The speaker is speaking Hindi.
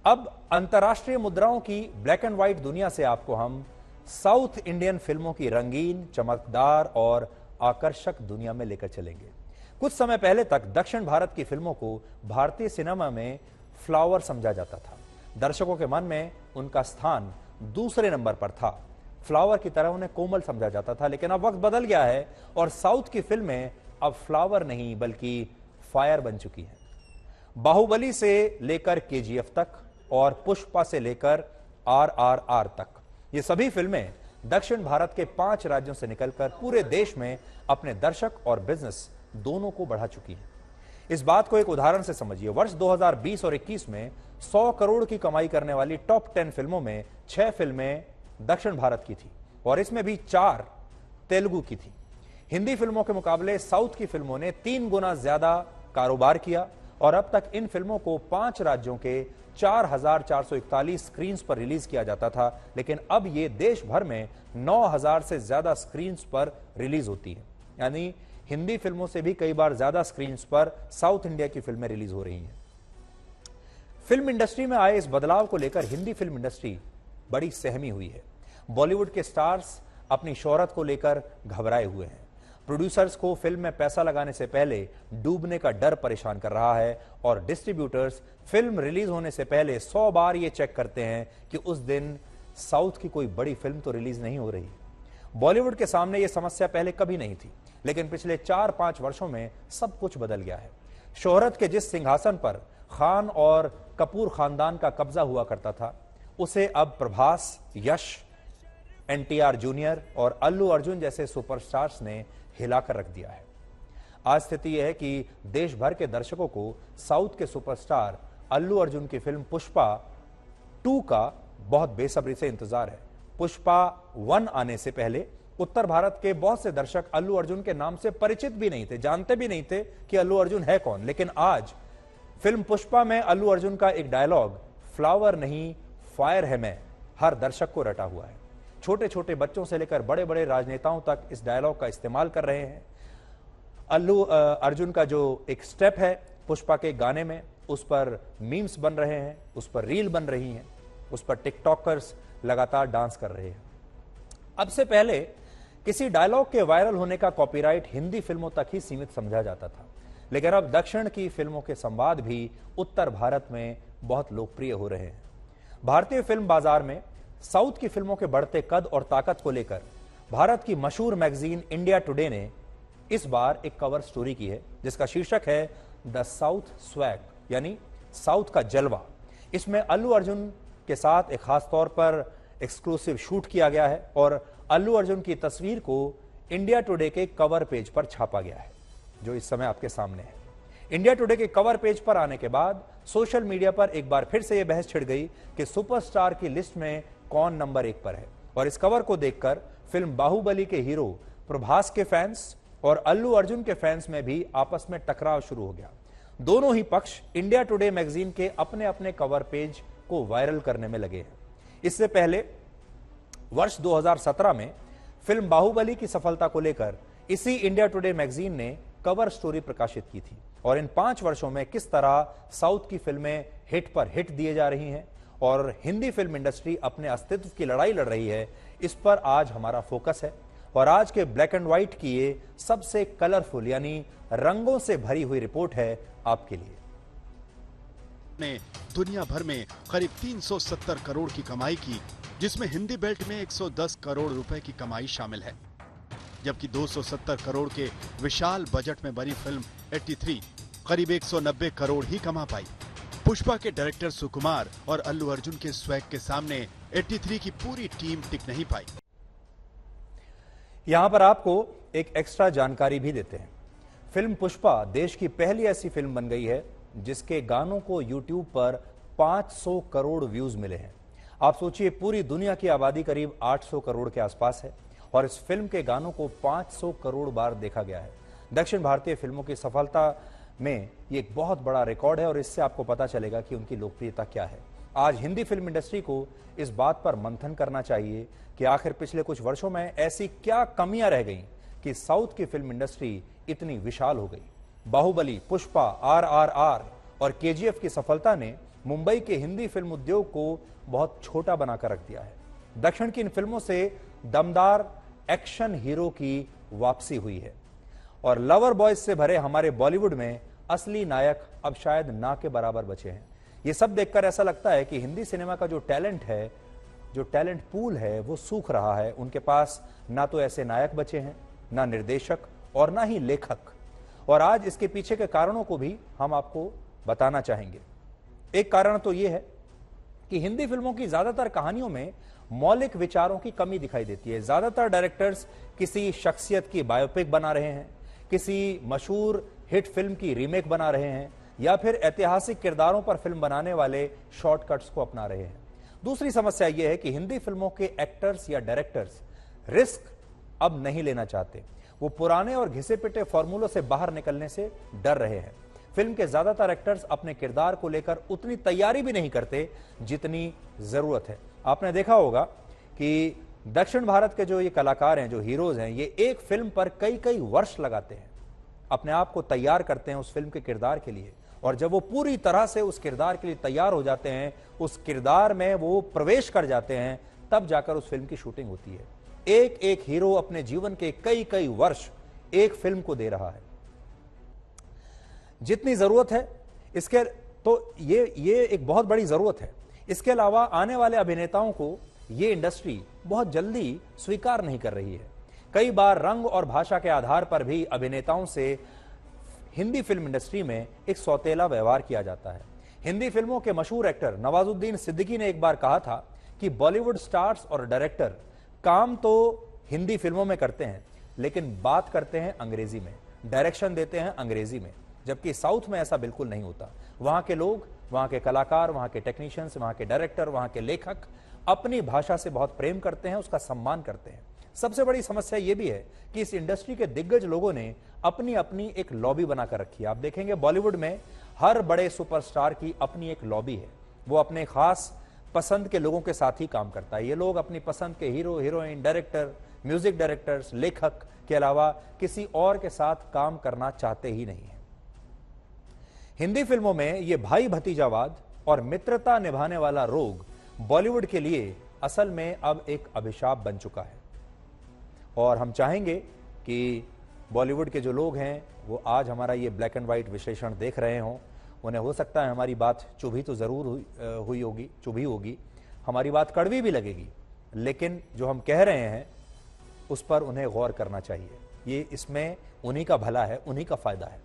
अब अंतर्राष्ट्रीय मुद्राओं की ब्लैक एंड व्हाइट दुनिया से आपको हम साउथ इंडियन फिल्मों की रंगीन, चमकदार और आकर्षक दुनिया में लेकर चलेंगे। कुछ समय पहले तक दक्षिण भारत की फिल्मों को भारतीय सिनेमा में फ्लावर समझा जाता था। दर्शकों के मन में उनका स्थान दूसरे नंबर पर था। फ्लावर की तरह उन्हें कोमल समझा जाता था। लेकिन अब वक्त बदल गया है और साउथ की फिल्में अब फ्लावर नहीं बल्कि फायर बन चुकी हैं। बाहुबली से लेकर केजीएफ तक और पुष्पा से लेकर आरआरआर तक, ये सभी फिल्में दक्षिण भारत के 5 राज्यों से निकलकर पूरे देश में अपने दर्शक और बिजनेस दोनों को बढ़ा चुकी हैं। इस बात को एक उदाहरण से समझिए। वर्ष 2020 और 21 में 100 करोड़ की कमाई करने वाली टॉप 10 फिल्मों में 6 फिल्में दक्षिण भारत की थी और इसमें भी 4 तेलुगु की थी। हिंदी फिल्मों के मुकाबले साउथ की फिल्मों ने 3 गुना ज्यादा कारोबार किया और अब तक इन फिल्मों को 5 राज्यों के 4,441 स्क्रीन पर रिलीज किया जाता था, लेकिन अब ये देश भर में 9,000 से ज्यादा स्क्रीन पर रिलीज होती है। यानी हिंदी फिल्मों से भी कई बार ज्यादा स्क्रीन पर साउथ इंडिया की फिल्में रिलीज हो रही हैं। फिल्म इंडस्ट्री में आए इस बदलाव को लेकर हिंदी फिल्म इंडस्ट्री बड़ी सहमी हुई है। बॉलीवुड के स्टार्स अपनी शोहरत को लेकर घबराए हुए हैं। प्रोड्यूसर्स को फिल्म में पैसा लगाने से पहले डूबने का डर परेशान कर रहा है और डिस्ट्रीब्यूटर्स फिल्म रिलीज होने से पहले 100 बार ये चेक करते हैं कि उस दिन साउथ की कोई बड़ी फिल्म तो रिलीज नहीं हो रही। बॉलीवुड के सामने ये समस्या पहले कभी नहीं थी, लेकिन पिछले 4-5 वर्षों में सब कुछ बदल गया है। शोहरत के जिस सिंहासन पर खान और कपूर खानदान का कब्जा हुआ करता था, उसे अब प्रभास, यश, एनटीआर जूनियर और अल्लू अर्जुन जैसे सुपरस्टार्स ने हिलाकर रख दिया है। आज स्थिति यह है कि देश भर के दर्शकों को साउथ के सुपरस्टार अल्लू अर्जुन की फिल्म पुष्पा 2 का बहुत बेसब्री से इंतजार है। पुष्पा 1 आने से पहले उत्तर भारत के बहुत से दर्शक अल्लू अर्जुन के नाम से परिचित भी नहीं थे, जानते भी नहीं थे कि अल्लू अर्जुन है कौन। लेकिन आज फिल्म पुष्पा में अल्लू अर्जुन का एक डायलॉग, फ्लावर नहीं फायर है मैं, हर दर्शक को रटा हुआ है। छोटे छोटे बच्चों से लेकर बड़े बड़े राजनेताओं तक इस डायलॉग का इस्तेमाल कर रहे हैं। अल्लू अर्जुन का जो एक स्टेप है पुष्पा के गाने में, उस पर मीम्स बन रहे हैं, उस पर रील बन रही हैं, उस पर टिकटॉकर्स लगातार डांस कर रहे हैं। अब से पहले किसी डायलॉग के वायरल होने का कॉपीराइट हिंदी फिल्मों तक ही सीमित समझा जाता था, लेकिन अब दक्षिण की फिल्मों के संवाद भी उत्तर भारत में बहुत लोकप्रिय हो रहे हैं। भारतीय फिल्म बाजार में साउथ की फिल्मों के बढ़ते कद और ताकत को लेकर भारत की मशहूर मैगजीन इंडिया टुडे ने इस बार एक कवर स्टोरी की है, जिसका शीर्षक है द साउथ स्वैग, यानी साउथ का जलवा। इसमें अल्लू अर्जुन के साथ एक खास तौर पर एक्सक्लूसिव शूट किया गया है और अल्लू अर्जुन की तस्वीर को इंडिया टुडे के कवर पेज पर छापा गया है, जो इस समय आपके सामने है। इंडिया टुडे के कवर पेज पर आने के बाद सोशल मीडिया पर एक बार फिर से यह बहस छिड़ गई कि सुपरस्टार की लिस्ट में कौन नंबर 1 पर है। और इस कवर को देखकर फिल्म बाहुबली के हीरो प्रभास के फैंस और अल्लू अर्जुन के फैंस में भी आपस में टकराव शुरू हो गया। दोनों ही पक्ष इंडिया टुडे मैगजीन के अपने अपने कवर पेज को वायरल करने में लगे हैं। इससे पहले वर्ष 2017 में फिल्म बाहुबली की सफलता को लेकर इसी इंडिया टुडे मैगजीन ने कवर स्टोरी प्रकाशित की थी और इन 5 वर्षों में किस तरह साउथ की फिल्में हिट पर हिट दिए जा रही हैं और हिंदी फिल्म इंडस्ट्री अपने अस्तित्व की लड़ाई लड़ रही है, इस पर आज हमारा फोकस है। और आज के ब्लैक एंड व्हाइट की ये सबसे कलरफुल यानी रंगों से भरी हुई रिपोर्ट है आपके लिए। ने दुनिया भर में करीब 370 करोड़ की कमाई की, जिसमें हिंदी बेल्ट में 110 करोड़ रुपए की कमाई शामिल है, जबकि 270 करोड़ के विशाल बजट में बनी फिल्म 83 करीब 190 करोड़ ही कमा पाई। पुष्पा के डायरेक्टर सुकुमार और अल्लू अर्जुन के स्वैग के सामने 83 की पूरी टीम टिक नहीं पाई। यहां पर आपको एक एक्स्ट्रा जानकारी भी देते हैं। फिल्म पुष्पा देश की पहली ऐसी फिल्म बन गई है जिसके गानों को यूट्यूब पर 500 करोड़ व्यूज मिले हैं। आप सोचिए, पूरी दुनिया की आबादी करीब 800 करोड़ के आसपास है और इस फिल्म के गानों को 500 करोड़ बार देखा गया है। दक्षिण भारतीय फिल्मों की सफलता में ये एक बहुत बड़ा रिकॉर्ड है और इससे आपको पता चलेगा कि उनकी लोकप्रियता क्या है। आज हिंदी फिल्म इंडस्ट्री को इस बात पर मंथन करना चाहिए कि आखिर पिछले कुछ वर्षों में ऐसी क्या कमियां रह गईं कि साउथ की फिल्म इंडस्ट्री इतनी विशाल हो गई। बाहुबली, पुष्पा, आरआरआर और केजीएफ की सफलता ने मुंबई के हिंदी फिल्म उद्योग को बहुत छोटा बनाकर रख दिया है। दक्षिण की इन फिल्मों से दमदार एक्शन हीरो की वापसी हुई है और लवर बॉयज से भरे हमारे बॉलीवुड में असली नायक अब शायद ना के बराबर बचे हैं। ये सब देखकर ऐसा लगता है कि हिंदी सिनेमा का जो टैलेंट पूल है वो सूख रहा है। उनके पास ना तो ऐसे नायक बचे हैं, ना निर्देशक और ना ही लेखक। और आज इसके पीछे के कारणों को भी हम आपको बताना चाहेंगे। एक कारण तो यह है कि हिंदी फिल्मों की ज्यादातर कहानियों में मौलिक विचारों की कमी दिखाई देती है। ज्यादातर डायरेक्टर्स किसी शख्सियत की बायोपिक बना रहे हैं, किसी मशहूर हिट फिल्म की रीमेक बना रहे हैं या फिर ऐतिहासिक किरदारों पर फिल्म बनाने वाले शॉर्टकट्स को अपना रहे हैं। दूसरी समस्या यह है कि हिंदी फिल्मों के एक्टर्स या डायरेक्टर्स रिस्क अब नहीं लेना चाहते। वो पुराने और घिसे पिटे फॉर्मूलों से बाहर निकलने से डर रहे हैं। फिल्म के ज्यादातर एक्टर्स अपने किरदार को लेकर उतनी तैयारी भी नहीं करते जितनी जरूरत है। आपने देखा होगा कि दक्षिण भारत के जो ये कलाकार हैं, जो हीरोज हैं, ये एक फिल्म पर कई कई वर्ष लगाते हैं, अपने आप को तैयार करते हैं उस फिल्म के किरदार के लिए। और जब वो पूरी तरह से उस किरदार के लिए तैयार हो जाते हैं, उस किरदार में वो प्रवेश कर जाते हैं, तब जाकर उस फिल्म की शूटिंग होती है। एक एक हीरो अपने जीवन के कई कई वर्ष एक फिल्म को दे रहा है। जितनी जरूरत है इसके तो ये एक बहुत बड़ी जरूरत है। इसके अलावा आने वाले अभिनेताओं को ये इंडस्ट्री बहुत जल्दी स्वीकार नहीं कर रही है। कई बार रंग और भाषा के आधार पर भी अभिनेताओं से हिंदी फिल्म इंडस्ट्री में एक सौतेला व्यवहार किया जाता है। हिंदी फिल्मों के मशहूर एक्टर नवाजुद्दीन सिद्दीकी ने एक बार कहा था कि बॉलीवुड स्टार्स और डायरेक्टर काम तो हिंदी फिल्मों में करते हैं लेकिन बात करते हैं अंग्रेजी में, डायरेक्शन देते हैं अंग्रेजी में, जबकि साउथ में ऐसा बिल्कुल नहीं होता। वहां के लोग, वहां के कलाकार, वहां के टेक्नीशियंस, वहां के डायरेक्टर, वहां के लेखक अपनी भाषा से बहुत प्रेम करते हैं, उसका सम्मान करते हैं। सबसे बड़ी समस्या यह भी है कि इस इंडस्ट्री के दिग्गज लोगों ने अपनी अपनी एक लॉबी बनाकर रखी है। आप देखेंगे बॉलीवुड में हर बड़े सुपरस्टार की अपनी एक लॉबी है। वो अपने खास पसंद के लोगों के साथ ही काम करता है। ये लोग अपनी पसंद के hero, heroine, director, music directors, लेखक के अलावा किसी और के साथ काम करना चाहते ही नहीं है। हिंदी फिल्मों में ये भाई भतीजावाद और मित्रता निभाने वाला रोग बॉलीवुड के लिए असल में अब एक अभिशाप बन चुका है। और हम चाहेंगे कि बॉलीवुड के जो लोग हैं वो आज हमारा ये ब्लैक एंड व्हाइट विश्लेषण देख रहे हों। उन्हें हो सकता है हमारी बात चुभी तो जरूर हुई होगी, हमारी बात कड़वी भी लगेगी, लेकिन जो हम कह रहे हैं उस पर उन्हें गौर करना चाहिए। ये इसमें उन्हीं का भला है, उन्हीं का फायदा है।